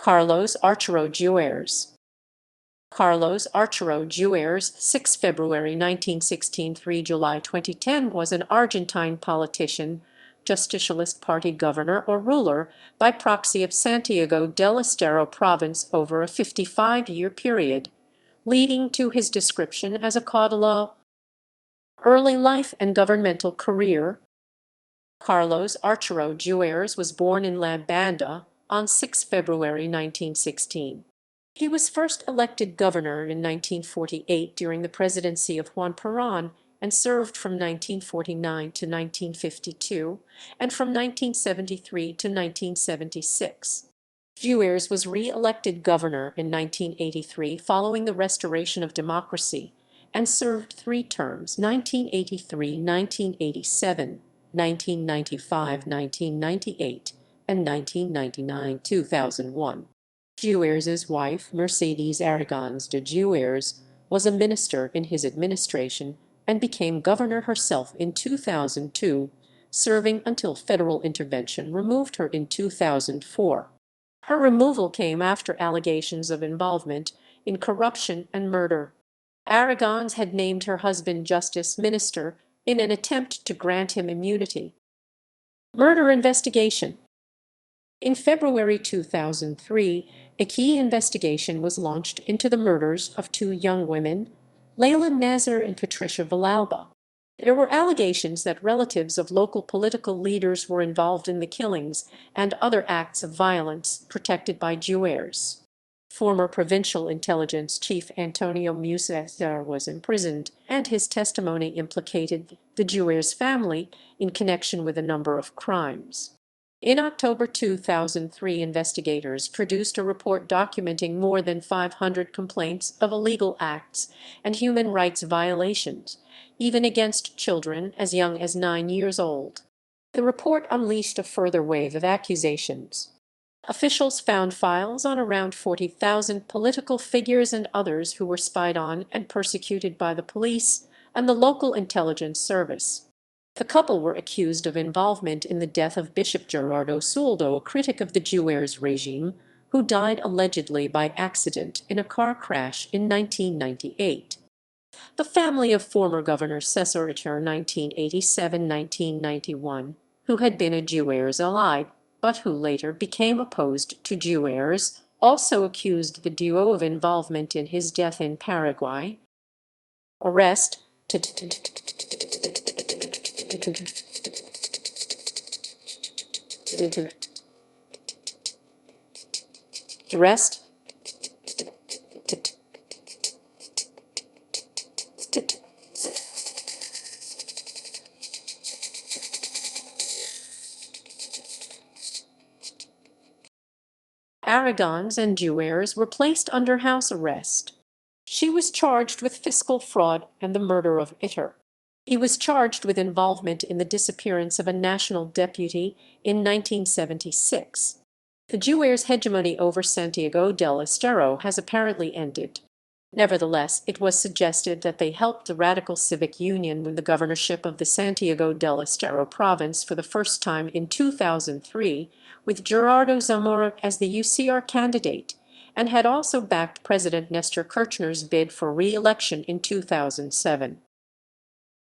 Carlos Arturo Juárez. Carlos Arturo Juárez, 6 February 1916 – 3 July 2010, was an Argentine politician, Justicialist Party governor or ruler by proxy of Santiago del Estero Province over a 55-year period, leading to his description as a Caudillo. Early life and governmental career. Carlos Arturo Juárez was born in La Banda on 6 February 1916. He was first elected governor in 1948 during the presidency of Juan Perón and served from 1949 to 1952 and from 1973 to 1976. Juárez was re-elected governor in 1983 following the restoration of democracy and served 3 terms: 1983, 1987, 1995, 1998, and 1999, 2001. Juárez's wife, Mercedes Aragonés de Juárez, was a minister in his administration and became governor herself in 2002, serving until federal intervention removed her in 2004. Her removal came after allegations of involvement in corruption and murder. Aragonés had named her husband Justice Minister in an attempt to grant him immunity. Murder investigation. In February 2003, a key investigation was launched into the murders of 2 young women, Layla Nazar and Patricia Villalba. There were allegations that relatives of local political leaders were involved in the killings and other acts of violence protected by Juárez. Former Provincial Intelligence Chief Antonio Mucesar was imprisoned, and his testimony implicated the Juárez family in connection with a number of crimes. In October 2003, investigators produced a report documenting more than 500 complaints of illegal acts and human rights violations, even against children as young as 9 years old. The report unleashed a further wave of accusations. Officials found files on around 40,000 political figures and others who were spied on and persecuted by the police and the local intelligence service. The couple were accused of involvement in the death of Bishop Gerardo Souldo, a critic of the Juárez regime, who died allegedly by accident in a car crash in 1998. The family of former Governor César Ritter, 1987–1991, who had been a Juárez ally, but who later became opposed to Juárez, also accused the duo of involvement in his death in Paraguay. Arrest. Arrest. Aragonés and Juárez were placed under house arrest. She was charged with fiscal fraud and the murder of Ritter. He was charged with involvement in the disappearance of a national deputy in 1976. The Juárez hegemony over Santiago del Estero has apparently ended. Nevertheless, it was suggested that they helped the Radical Civic Union win the governorship of the Santiago del Estero Province for the first time in 2003, with Gerardo Zamora as the UCR candidate, and had also backed President Néstor Kirchner's bid for re-election in 2007.